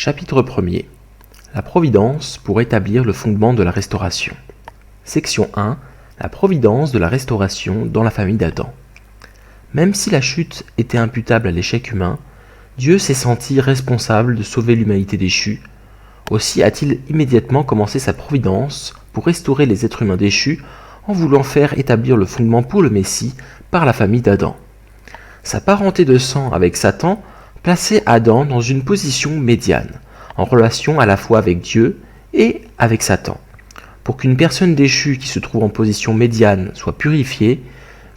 Chapitre 1er. La providence pour établir le fondement de la restauration. Section 1. La providence de la restauration dans la famille d'Adam. Même si la chute était imputable à l'échec humain, Dieu s'est senti responsable de sauver l'humanité déchue. Aussi a-t-il immédiatement commencé sa providence pour restaurer les êtres humains déchus en voulant faire établir le fondement pour le Messie par la famille d'Adam. Sa parenté de sang avec Satan plaçait Adam dans une position médiane, en relation à la fois avec Dieu et avec Satan. Pour qu'une personne déchue qui se trouve en position médiane soit purifiée,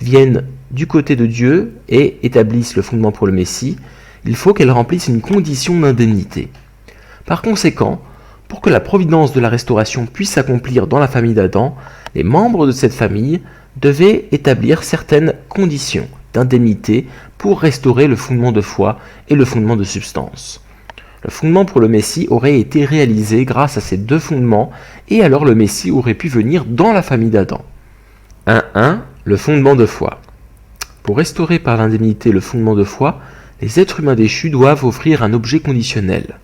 vienne du côté de Dieu et établisse le fondement pour le Messie, il faut qu'elle remplisse une condition d'indemnité. Par conséquent, pour que la providence de la restauration puisse s'accomplir dans la famille d'Adam, les membres de cette famille devaient établir certaines conditions d'indemnité pour restaurer le fondement de foi et le fondement de substance. Le fondement pour le Messie aurait été réalisé grâce à ces deux fondements et alors le Messie aurait pu venir dans la famille d'Adam. 1.1. Le fondement de foi. Pour restaurer par l'indemnité le fondement de foi, les êtres humains déchus doivent offrir un objet conditionnel.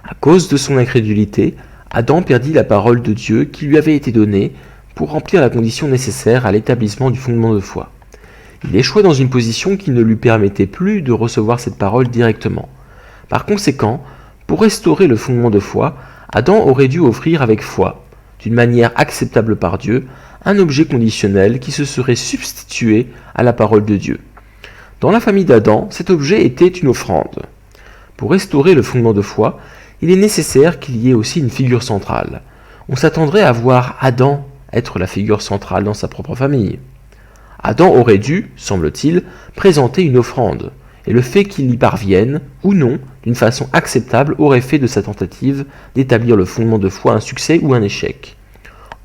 À cause de son incrédulité, Adam perdit la parole de Dieu qui lui avait été donnée pour remplir la condition nécessaire à l'établissement du fondement de foi. Il échouait dans une position qui ne lui permettait plus de recevoir cette parole directement. Par conséquent, pour restaurer le fondement de foi, Adam aurait dû offrir avec foi, d'une manière acceptable par Dieu, un objet conditionnel qui se serait substitué à la parole de Dieu. Dans la famille d'Adam, cet objet était une offrande. Pour restaurer le fondement de foi, il est nécessaire qu'il y ait aussi une figure centrale. On s'attendrait à voir Adam être la figure centrale dans sa propre famille. Adam aurait dû, semble-t-il, présenter une offrande, et le fait qu'il y parvienne, ou non, d'une façon acceptable, aurait fait de sa tentative d'établir le fondement de foi un succès ou un échec.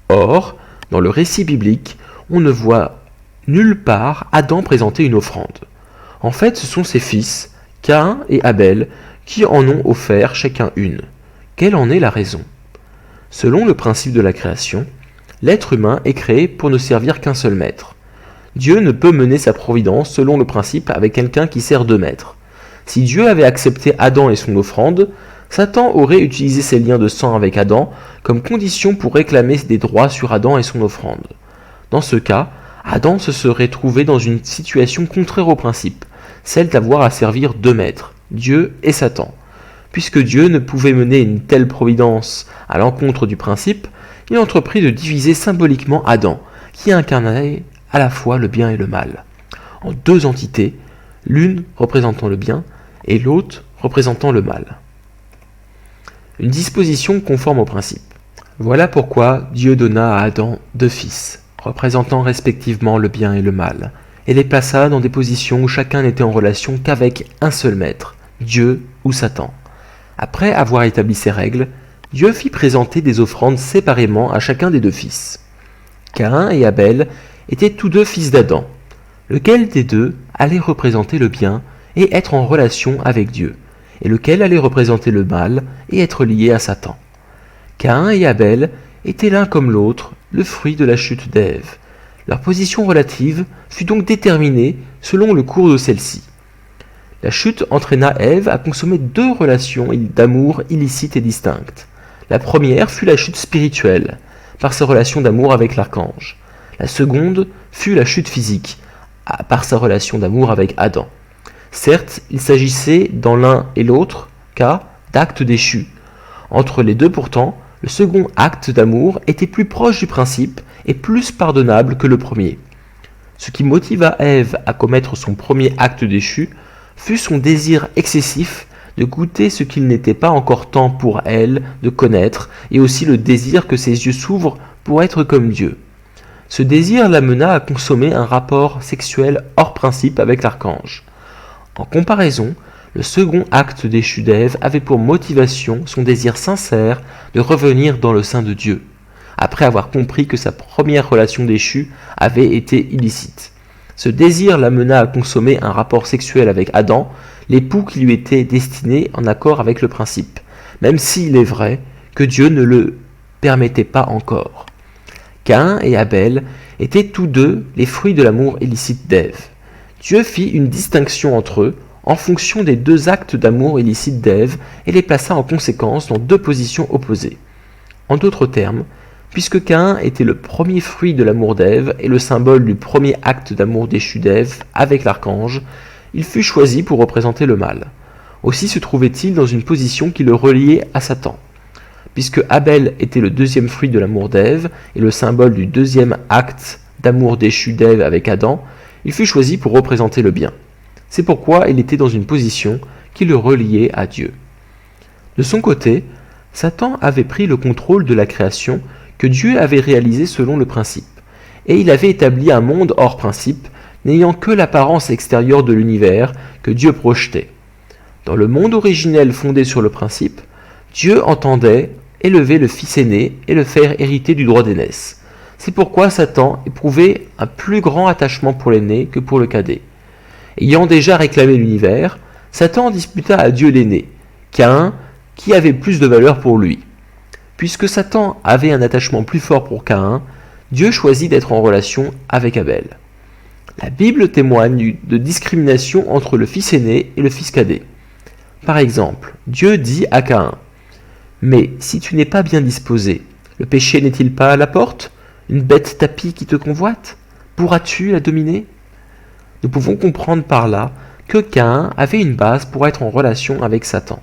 Or, dans le récit biblique, on ne voit nulle part Adam présenter une offrande. En fait, ce sont ses fils, Caïn et Abel, qui en ont offert chacun une. Quelle en est la raison ? Selon le principe de la création, l'être humain est créé pour ne servir qu'un seul maître. Dieu ne peut mener sa providence selon le principe avec quelqu'un qui sert deux maîtres. Si Dieu avait accepté Adam et son offrande, Satan aurait utilisé ses liens de sang avec Adam comme condition pour réclamer des droits sur Adam et son offrande. Dans ce cas, Adam se serait trouvé dans une situation contraire au principe, celle d'avoir à servir deux maîtres, Dieu et Satan. Puisque Dieu ne pouvait mener une telle providence à l'encontre du principe, il entreprit de diviser symboliquement Adam, qui incarnait à la fois le bien et le mal, en deux entités, l'une représentant le bien et l'autre représentant le mal. Une disposition conforme au principe. Voilà pourquoi Dieu donna à Adam deux fils, représentant respectivement le bien et le mal, et les plaça dans des positions où chacun n'était en relation qu'avec un seul maître, Dieu ou Satan. Après avoir établi ces règles, Dieu fit présenter des offrandes séparément à chacun des deux fils. Caïn et Abel étaient tous deux fils d'Adam. Lequel des deux allait représenter le bien et être en relation avec Dieu, et lequel allait représenter le mal et être lié à Satan. Caïn et Abel étaient l'un comme l'autre le fruit de la chute d'Ève. Leur position relative fut donc déterminée selon le cours de celle-ci. La chute entraîna Ève à consommer deux relations d'amour illicites et distinctes. La première fut la chute spirituelle, par sa relation d'amour avec l'archange. La seconde fut la chute physique, par sa relation d'amour avec Adam. Certes, il s'agissait dans l'un et l'autre cas d'actes déchus. Entre les deux pourtant, le second acte d'amour était plus proche du principe et plus pardonnable que le premier. Ce qui motiva Ève à commettre son premier acte déchu fut son désir excessif de goûter ce qu'il n'était pas encore temps pour elle de connaître, et aussi le désir que ses yeux s'ouvrent pour être comme Dieu. Ce désir l'amena à consommer un rapport sexuel hors principe avec l'archange. En comparaison, le second acte déchu d'Ève avait pour motivation son désir sincère de revenir dans le sein de Dieu, après avoir compris que sa première relation déchue avait été illicite. Ce désir l'amena à consommer un rapport sexuel avec Adam, l'époux qui lui était destiné en accord avec le principe, même s'il est vrai que Dieu ne le permettait pas encore. Caïn et Abel étaient tous deux les fruits de l'amour illicite d'Ève. Dieu fit une distinction entre eux en fonction des deux actes d'amour illicite d'Ève et les plaça en conséquence dans deux positions opposées. En d'autres termes, puisque Caïn était le premier fruit de l'amour d'Ève et le symbole du premier acte d'amour déchu d'Ève avec l'archange, il fut choisi pour représenter le mal. Aussi se trouvait-il dans une position qui le reliait à Satan. Puisque Abel était le deuxième fruit de l'amour d'Ève et le symbole du deuxième acte d'amour déchu d'Ève avec Adam, il fut choisi pour représenter le bien. C'est pourquoi il était dans une position qui le reliait à Dieu. De son côté, Satan avait pris le contrôle de la création que Dieu avait réalisée selon le principe, et il avait établi un monde hors principe, n'ayant que l'apparence extérieure de l'univers que Dieu projetait. Dans le monde originel fondé sur le principe, Dieu entendait élever le fils aîné et le faire hériter du droit d'aînesse. C'est pourquoi Satan éprouvait un plus grand attachement pour l'aîné que pour le cadet. Ayant déjà réclamé l'univers, Satan disputa à Dieu l'aîné, Caïn, qui avait plus de valeur pour lui. Puisque Satan avait un attachement plus fort pour Caïn, Dieu choisit d'être en relation avec Abel. La Bible témoigne de discrimination entre le fils aîné et le fils cadet. Par exemple, Dieu dit à Caïn : « Mais si tu n'es pas bien disposé, le péché n'est-il pas à la porte ? Une bête tapie qui te convoite ? Pourras-tu la dominer ?» Nous pouvons comprendre par là que Caïn avait une base pour être en relation avec Satan.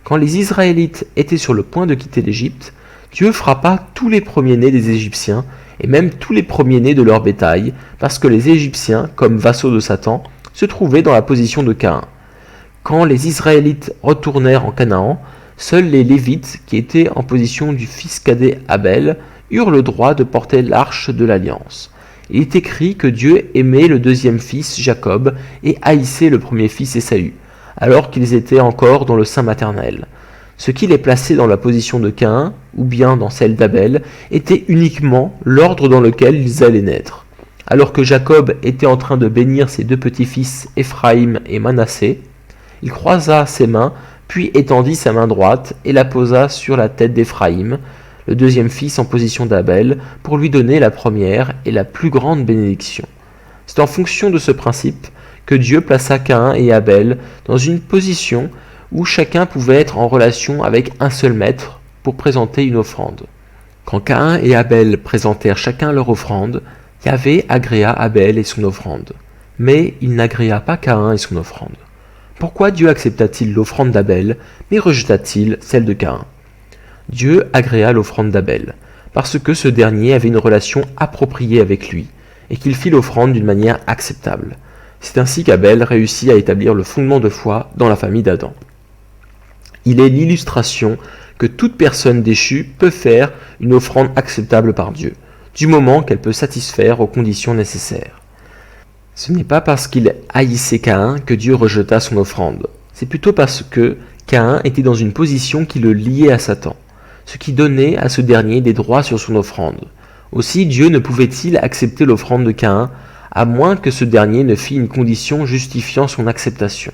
Quand les Israélites étaient sur le point de quitter l'Égypte, Dieu frappa tous les premiers-nés des Égyptiens et même tous les premiers-nés de leur bétail, parce que les Égyptiens, comme vassaux de Satan, se trouvaient dans la position de Caïn. Quand les Israélites retournèrent en Canaan, seuls les Lévites, qui étaient en position du fils cadet Abel, eurent le droit de porter l'arche de l'Alliance. Il est écrit que Dieu aimait le deuxième fils, Jacob, et haïssait le premier fils, Ésaü, alors qu'ils étaient encore dans le sein maternel. Ce qui les plaçait dans la position de Caïn, ou bien dans celle d'Abel, était uniquement l'ordre dans lequel ils allaient naître. Alors que Jacob était en train de bénir ses deux petits-fils, Éphraïm et Manassé, il croisa ses mains, puis étendit sa main droite et la posa sur la tête d'Éphraïm, le deuxième fils en position d'Abel, pour lui donner la première et la plus grande bénédiction. C'est en fonction de ce principe que Dieu plaça Caïn et Abel dans une position où chacun pouvait être en relation avec un seul maître pour présenter une offrande. Quand Caïn et Abel présentèrent chacun leur offrande, Yahvé agréa Abel et son offrande, mais il n'agréa pas Caïn et son offrande. Pourquoi Dieu accepta-t-il l'offrande d'Abel, mais rejeta-t-il celle de Caïn ? Dieu agréa l'offrande d'Abel, parce que ce dernier avait une relation appropriée avec lui, et qu'il fit l'offrande d'une manière acceptable. C'est ainsi qu'Abel réussit à établir le fondement de foi dans la famille d'Adam. Il est l'illustration que toute personne déchue peut faire une offrande acceptable par Dieu, du moment qu'elle peut satisfaire aux conditions nécessaires. Ce n'est pas parce qu'il haïssait Caïn que Dieu rejeta son offrande, c'est plutôt parce que Caïn était dans une position qui le liait à Satan, ce qui donnait à ce dernier des droits sur son offrande. Aussi Dieu ne pouvait-il accepter l'offrande de Caïn, à moins que ce dernier ne fît une condition justifiant son acceptation.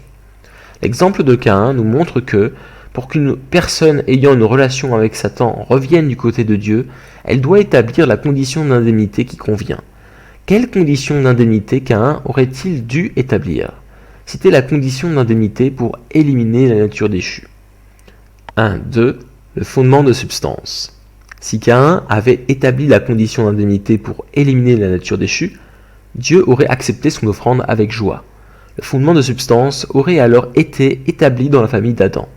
L'exemple de Caïn nous montre que, pour qu'une personne ayant une relation avec Satan revienne du côté de Dieu, elle doit établir la condition d'indemnité qui convient. Quelle condition d'indemnité Caïn aurait-il dû établir ? C'était la condition d'indemnité pour éliminer la nature déchue. 1. 2. Le fondement de substance. Si Caïn avait établi la condition d'indemnité pour éliminer la nature déchue, Dieu aurait accepté son offrande avec joie. Le fondement de substance aurait alors été établi dans la famille d'Adam.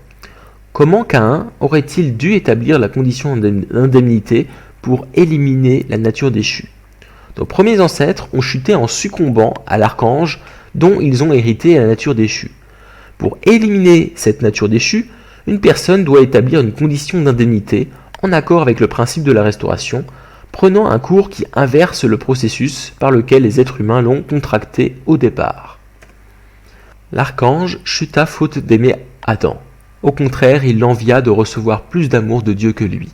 Comment Caïn aurait-il dû établir la condition d'indemnité pour éliminer la nature déchue ? Nos premiers ancêtres ont chuté en succombant à l'archange dont ils ont hérité la nature déchue. Pour éliminer cette nature déchue, une personne doit établir une condition d'indemnité en accord avec le principe de la restauration, prenant un cours qui inverse le processus par lequel les êtres humains l'ont contracté au départ. L'archange chuta faute d'aimer Adam. Au contraire, il l'envia de recevoir plus d'amour de Dieu que lui.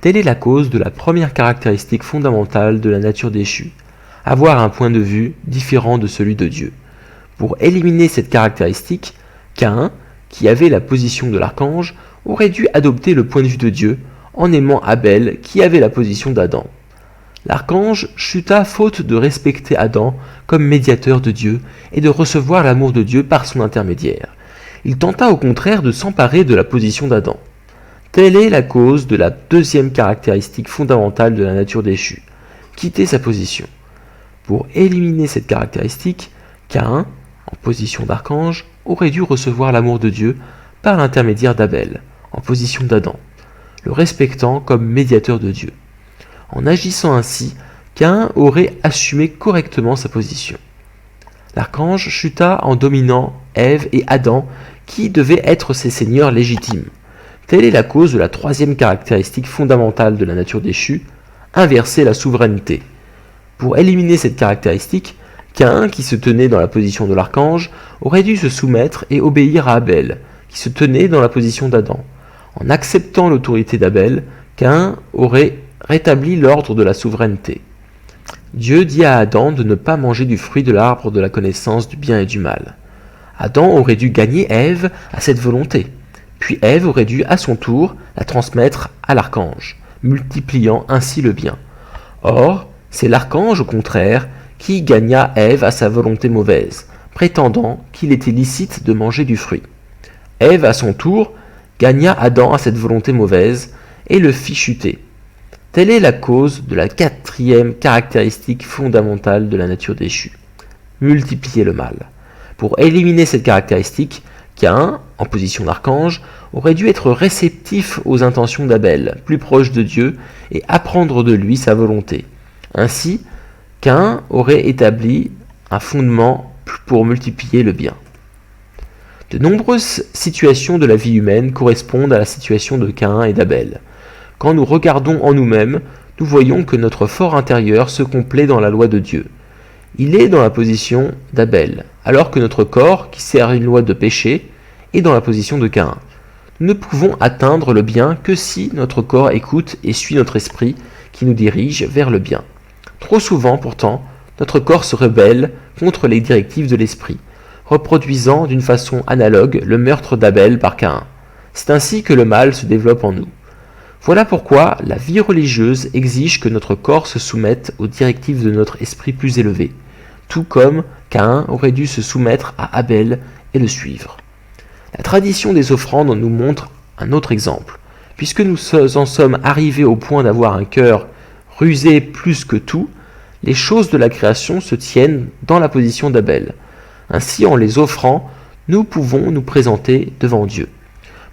Telle est la cause de la première caractéristique fondamentale de la nature déchue, avoir un point de vue différent de celui de Dieu. Pour éliminer cette caractéristique, Caïn, qui avait la position de l'archange, aurait dû adopter le point de vue de Dieu en aimant Abel, qui avait la position d'Adam. L'archange chuta faute de respecter Adam comme médiateur de Dieu et de recevoir l'amour de Dieu par son intermédiaire. Il tenta au contraire de s'emparer de la position d'Adam. Telle est la cause de la deuxième caractéristique fondamentale de la nature déchue, quitter sa position. Pour éliminer cette caractéristique, Caïn, en position d'archange, aurait dû recevoir l'amour de Dieu par l'intermédiaire d'Abel, en position d'Adam, le respectant comme médiateur de Dieu. En agissant ainsi, Caïn aurait assumé correctement sa position. L'archange chuta en dominant Ève et Adam, qui devaient être ses seigneurs légitimes. Telle est la cause de la troisième caractéristique fondamentale de la nature déchue, inverser la souveraineté. Pour éliminer cette caractéristique, Caïn, qui se tenait dans la position de l'archange, aurait dû se soumettre et obéir à Abel, qui se tenait dans la position d'Adam. En acceptant l'autorité d'Abel, Caïn aurait rétabli l'ordre de la souveraineté. Dieu dit à Adam de ne pas manger du fruit de l'arbre de la connaissance du bien et du mal. Adam aurait dû gagner Ève à cette volonté, puis Ève aurait dû à son tour la transmettre à l'archange, multipliant ainsi le bien. Or, c'est l'archange au contraire qui gagna Ève à sa volonté mauvaise, prétendant qu'il était licite de manger du fruit. Ève à son tour gagna Adam à cette volonté mauvaise et le fit chuter. Telle est la cause de la quatrième caractéristique fondamentale de la nature déchue, multiplier le mal. Pour éliminer cette caractéristique, Caïn, en position d'archange, aurait dû être réceptif aux intentions d'Abel, plus proche de Dieu, et apprendre de lui sa volonté. Ainsi, Caïn aurait établi un fondement pour multiplier le bien. De nombreuses situations de la vie humaine correspondent à la situation de Caïn et d'Abel. Quand nous regardons en nous-mêmes, nous voyons que notre fort intérieur se complaît dans la loi de Dieu. Il est dans la position d'Abel, alors que notre corps, qui sert une loi de péché, est dans la position de Caïn. Nous ne pouvons atteindre le bien que si notre corps écoute et suit notre esprit qui nous dirige vers le bien. Trop souvent, pourtant, notre corps se rebelle contre les directives de l'esprit, reproduisant d'une façon analogue le meurtre d'Abel par Caïn. C'est ainsi que le mal se développe en nous. Voilà pourquoi la vie religieuse exige que notre corps se soumette aux directives de notre esprit plus élevé, tout comme Caïn aurait dû se soumettre à Abel et le suivre. La tradition des offrandes nous montre un autre exemple. Puisque nous en sommes arrivés au point d'avoir un cœur rusé plus que tout, les choses de la création se tiennent dans la position d'Abel. Ainsi, en les offrant, nous pouvons nous présenter devant Dieu.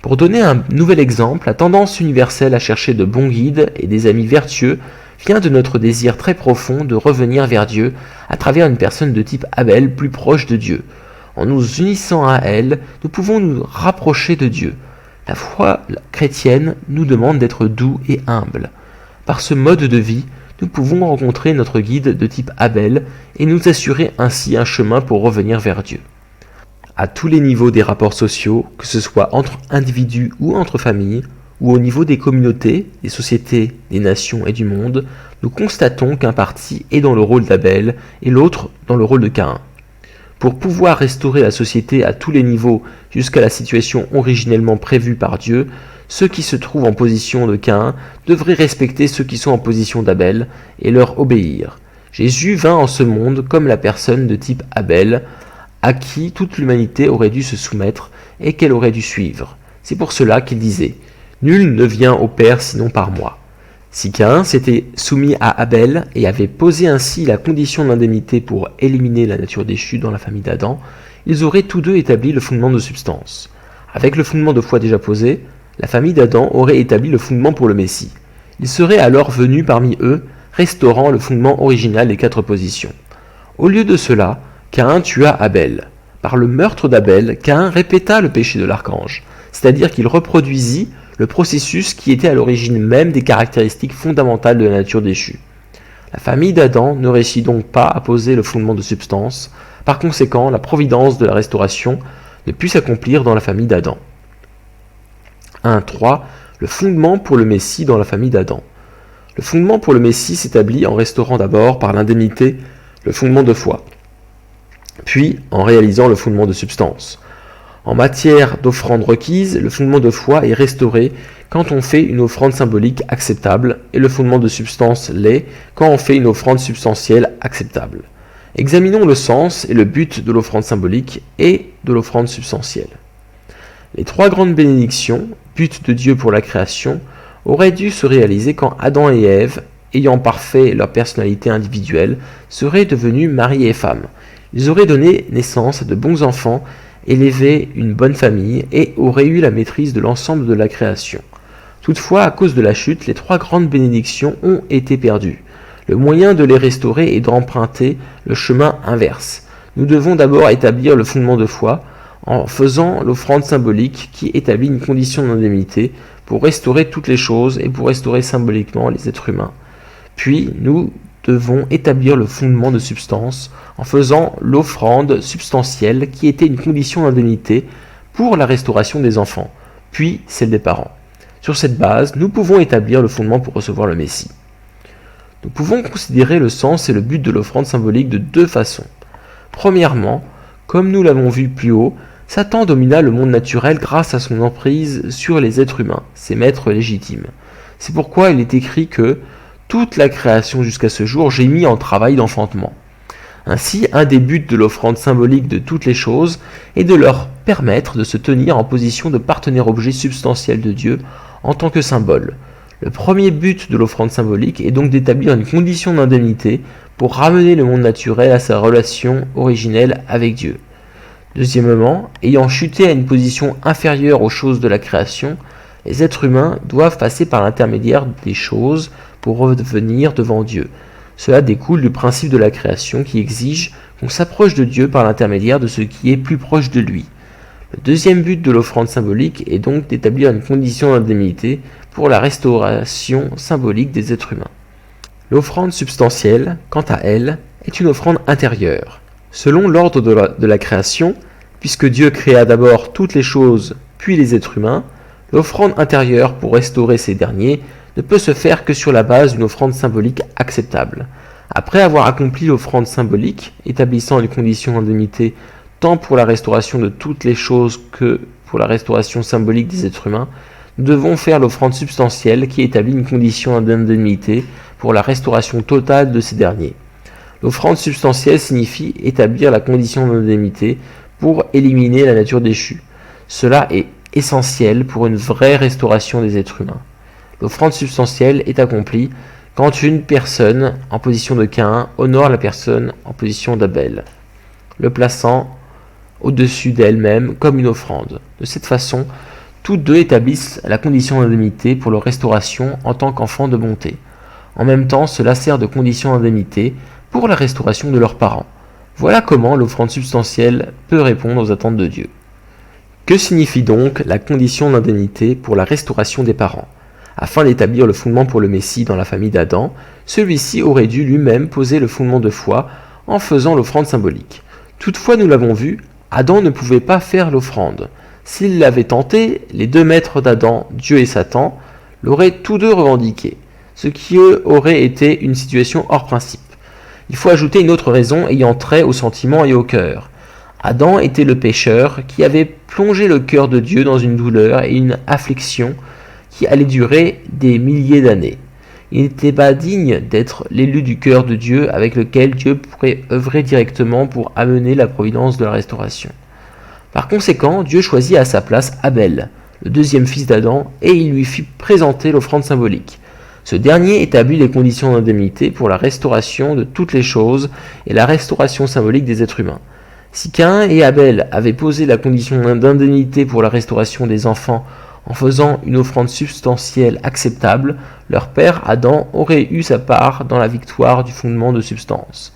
Pour donner un nouvel exemple, la tendance universelle à chercher de bons guides et des amis vertueux vient de notre désir très profond de revenir vers Dieu à travers une personne de type Abel plus proche de Dieu. En nous unissant à elle, nous pouvons nous rapprocher de Dieu. La foi chrétienne nous demande d'être doux et humbles. Par ce mode de vie, nous pouvons rencontrer notre guide de type Abel et nous assurer ainsi un chemin pour revenir vers Dieu. À tous les niveaux des rapports sociaux, que ce soit entre individus ou entre familles, ou au niveau des communautés, des sociétés, des nations et du monde, nous constatons qu'un parti est dans le rôle d'Abel et l'autre dans le rôle de Caïn. Pour pouvoir restaurer la société à tous les niveaux jusqu'à la situation originellement prévue par Dieu, ceux qui se trouvent en position de Caïn devraient respecter ceux qui sont en position d'Abel et leur obéir. Jésus vint en ce monde comme la personne de type Abel, à qui toute l'humanité aurait dû se soumettre et qu'elle aurait dû suivre. C'est pour cela qu'il disait « Nul ne vient au Père sinon par moi ». Si Caïn s'était soumis à Abel et avait posé ainsi la condition d'indemnité pour éliminer la nature déchue dans la famille d'Adam, ils auraient tous deux établi le fondement de substance. Avec le fondement de foi déjà posé, la famille d'Adam aurait établi le fondement pour le Messie. Il serait alors venu parmi eux, restaurant le fondement original des 4 positions. Au lieu de cela, Caïn tua Abel. Par le meurtre d'Abel, Caïn répéta le péché de l'archange, c'est-à-dire qu'il reproduisit le processus qui était à l'origine même des caractéristiques fondamentales de la nature déchue. La famille d'Adam ne réussit donc pas à poser le fondement de substance, par conséquent la providence de la restauration ne put s'accomplir dans la famille d'Adam. 1.3. Le fondement pour le Messie dans la famille d'Adam. Le fondement pour le Messie s'établit en restaurant d'abord par l'indemnité le fondement de foi, puis en réalisant le fondement de substance. En matière d'offrande requise, le fondement de foi est restauré quand on fait une offrande symbolique acceptable et le fondement de substance l'est quand on fait une offrande substantielle acceptable. Examinons le sens et le but de l'offrande symbolique et de l'offrande substantielle. Les trois grandes bénédictions, but de Dieu pour la création, auraient dû se réaliser quand Adam et Ève, ayant parfait leur personnalité individuelle, seraient devenus mari et femme. Ils auraient donné naissance à de bons enfants, élevé une bonne famille et auraient eu la maîtrise de l'ensemble de la création. Toutefois, à cause de la chute, les trois grandes bénédictions ont été perdues. Le moyen de les restaurer est d'emprunter le chemin inverse. Nous devons d'abord établir le fondement de foi en faisant l'offrande symbolique qui établit une condition d'indemnité pour restaurer toutes les choses et pour restaurer symboliquement les êtres humains. Puis, nous devons établir le fondement de substance en faisant l'offrande substantielle qui était une condition d'indemnité pour la restauration des enfants, puis celle des parents. Sur cette base, nous pouvons établir le fondement pour recevoir le Messie. Nous pouvons considérer le sens et le but de l'offrande symbolique de deux façons. Premièrement, comme nous l'avons vu plus haut, Satan domina le monde naturel grâce à son emprise sur les êtres humains, ses maîtres légitimes. C'est pourquoi il est écrit que toute la création jusqu'à ce jour gémit en travail d'enfantement. Ainsi, un des buts de l'offrande symbolique de toutes les choses est de leur permettre de se tenir en position de partenaire objet substantiel de Dieu en tant que symbole. Le premier but de l'offrande symbolique est donc d'établir une condition d'indemnité pour ramener le monde naturel à sa relation originelle avec Dieu. Deuxièmement, ayant chuté à une position inférieure aux choses de la création, les êtres humains doivent passer par l'intermédiaire des choses pour revenir devant Dieu. Cela découle du principe de la création qui exige qu'on s'approche de Dieu par l'intermédiaire de ce qui est plus proche de lui. Le deuxième but de l'offrande symbolique est donc d'établir une condition d'indemnité pour la restauration symbolique des êtres humains. L'offrande substantielle, quant à elle, est une offrande intérieure. Selon l'ordre de la création, puisque Dieu créa d'abord toutes les choses, puis les êtres humains, l'offrande intérieure pour restaurer ces derniers ne peut se faire que sur la base d'une offrande symbolique acceptable. Après avoir accompli l'offrande symbolique, établissant une condition d'indemnité tant pour la restauration de toutes les choses que pour la restauration symbolique des êtres humains, nous devons faire l'offrande substantielle qui établit une condition d'indemnité pour la restauration totale de ces derniers. L'offrande substantielle signifie établir la condition d'indemnité pour éliminer la nature déchue. Cela est essentiel pour une vraie restauration des êtres humains. L'offrande substantielle est accomplie quand une personne en position de Caïn honore la personne en position d'Abel, le plaçant au-dessus d'elle-même comme une offrande. De cette façon, toutes deux établissent la condition d'indemnité pour leur restauration en tant qu'enfants de bonté. En même temps, cela sert de condition d'indemnité pour la restauration de leurs parents. Voilà comment l'offrande substantielle peut répondre aux attentes de Dieu. Que signifie donc la condition d'indemnité pour la restauration des parents ? Afin d'établir le fondement pour le Messie dans la famille d'Adam, celui-ci aurait dû lui-même poser le fondement de foi en faisant l'offrande symbolique. Toutefois, nous l'avons vu, Adam ne pouvait pas faire l'offrande. S'il l'avait tenté, les deux maîtres d'Adam, Dieu et Satan, l'auraient tous deux revendiqué, ce qui aurait été une situation hors principe. Il faut ajouter une autre raison ayant trait aux sentiments et au cœur. Adam était le pécheur qui avait plongé le cœur de Dieu dans une douleur et une affliction qui allait durer des milliers d'années. Il n'était pas digne d'être l'élu du cœur de Dieu avec lequel Dieu pourrait œuvrer directement pour amener la providence de la restauration. Par conséquent, Dieu choisit à sa place Abel, le deuxième fils d'Adam, et il lui fit présenter l'offrande symbolique. Ce dernier établit les conditions d'indemnité pour la restauration de toutes les choses et la restauration symbolique des êtres humains. Si Caïn et Abel avaient posé la condition d'indemnité pour la restauration des enfants en faisant une offrande substantielle acceptable, leur père Adam aurait eu sa part dans la victoire du fondement de substance.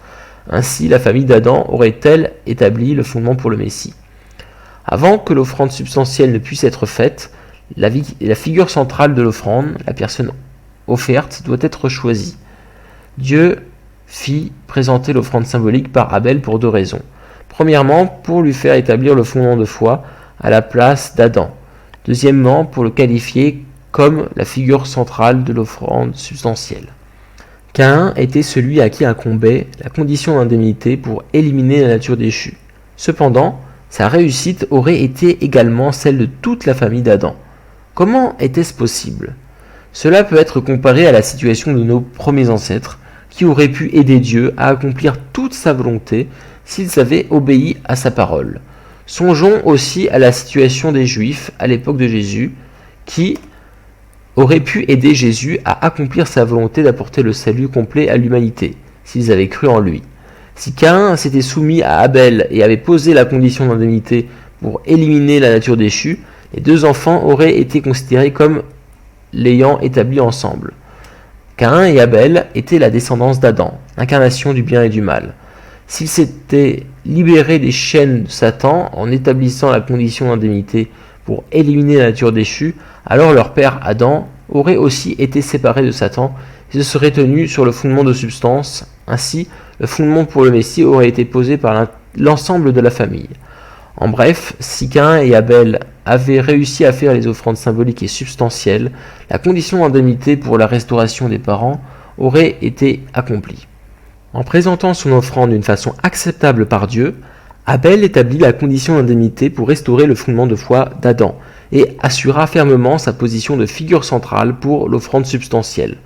Ainsi, la famille d'Adam aurait-elle établi le fondement pour le Messie. Avant que l'offrande substantielle ne puisse être faite, la figure centrale de l'offrande, la personne offerte, doit être choisie. Dieu fit présenter l'offrande symbolique par Abel pour deux raisons. Premièrement, pour lui faire établir le fondement de foi à la place d'Adam. Deuxièmement, pour le qualifier comme la figure centrale de l'offrande substantielle. Caïn était celui à qui incombait la condition d'indemnité pour éliminer la nature déchue. Cependant, sa réussite aurait été également celle de toute la famille d'Adam. Comment était-ce possible? Cela peut être comparé à la situation de nos premiers ancêtres, qui auraient pu aider Dieu à accomplir toute sa volonté s'ils avaient obéi à sa parole. Songeons aussi à la situation des Juifs à l'époque de Jésus, qui auraient pu aider Jésus à accomplir sa volonté d'apporter le salut complet à l'humanité, s'ils avaient cru en lui. Si Caïn s'était soumis à Abel et avait posé la condition d'indemnité pour éliminer la nature déchue, les deux enfants auraient été considérés comme l'ayant établi ensemble. Caïn et Abel étaient la descendance d'Adam, l'incarnation du bien et du mal. S'ils s'étaient libérés des chaînes de Satan en établissant la condition d'indemnité pour éliminer la nature déchue, alors leur père Adam aurait aussi été séparé de Satan et se serait tenu sur le fondement de substance. Ainsi, le fondement pour le Messie aurait été posé par l'ensemble de la famille. En bref, si Caïn et Abel avaient réussi à faire les offrandes symboliques et substantielles, la condition d'indemnité pour la restauration des parents aurait été accomplie. En présentant son offrande d'une façon acceptable par Dieu, Abel établit la condition d'indemnité pour restaurer le fondement de foi d'Adam et assura fermement sa position de figure centrale pour l'offrande substantielle.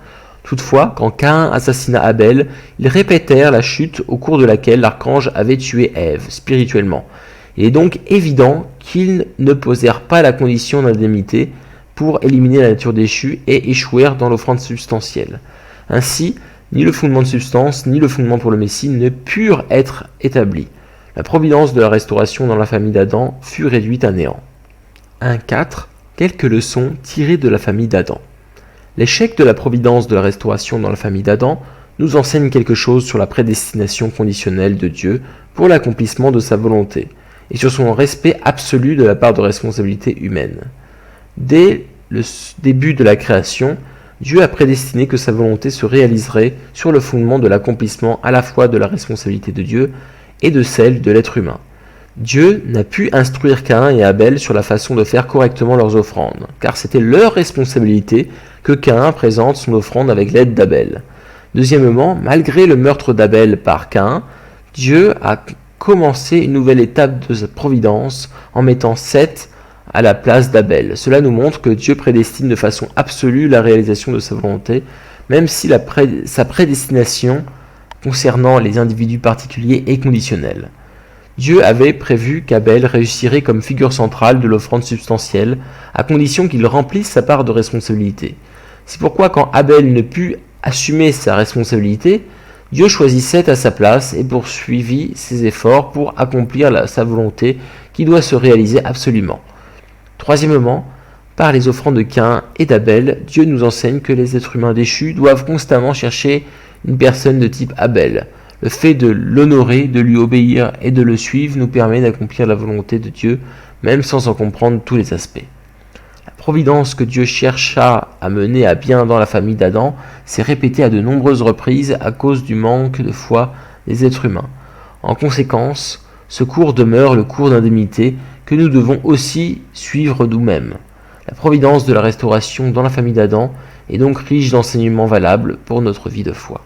Toutefois, quand Caïn assassina Abel, ils répétèrent la chute au cours de laquelle l'archange avait tué Ève, spirituellement. Il est donc évident qu'ils ne posèrent pas la condition d'indemnité pour éliminer la nature déchue et échouèrent dans l'offrande substantielle. Ainsi, ni le fondement de substance, ni le fondement pour le Messie ne purent être établis. La providence de la restauration dans la famille d'Adam fut réduite à néant. 1.4. Quelques leçons tirées de la famille d'Adam. L'échec de la providence de la restauration dans la famille d'Adam nous enseigne quelque chose sur la prédestination conditionnelle de Dieu pour l'accomplissement de sa volonté, et sur son respect absolu de la part de responsabilité humaine. Dès le début de la création, Dieu a prédestiné que sa volonté se réaliserait sur le fondement de l'accomplissement à la fois de la responsabilité de Dieu et de celle de l'être humain. Dieu n'a pu instruire Caïn et Abel sur la façon de faire correctement leurs offrandes, car c'était leur responsabilité que Caïn présente son offrande avec l'aide d'Abel. Deuxièmement, malgré le meurtre d'Abel par Caïn, Dieu a commencé une nouvelle étape de sa providence en mettant Seth à la place d'Abel. Cela nous montre que Dieu prédestine de façon absolue la réalisation de sa volonté, même si sa prédestination concernant les individus particuliers est conditionnelle. Dieu avait prévu qu'Abel réussirait comme figure centrale de l'offrande substantielle, à condition qu'il remplisse sa part de responsabilité. C'est pourquoi quand Abel ne put assumer sa responsabilité, Dieu choisit Seth à sa place et poursuivit ses efforts pour accomplir sa volonté qui doit se réaliser absolument. Troisièmement, par les offrandes de Caïn et d'Abel, Dieu nous enseigne que les êtres humains déchus doivent constamment chercher une personne de type Abel. Le fait de l'honorer, de lui obéir et de le suivre nous permet d'accomplir la volonté de Dieu, même sans en comprendre tous les aspects. La providence que Dieu chercha à mener à bien dans la famille d'Adam s'est répétée à de nombreuses reprises à cause du manque de foi des êtres humains. En conséquence, ce cours demeure le cours d'indemnité que nous devons aussi suivre nous-mêmes. La providence de la restauration dans la famille d'Adam est donc riche d'enseignements valables pour notre vie de foi.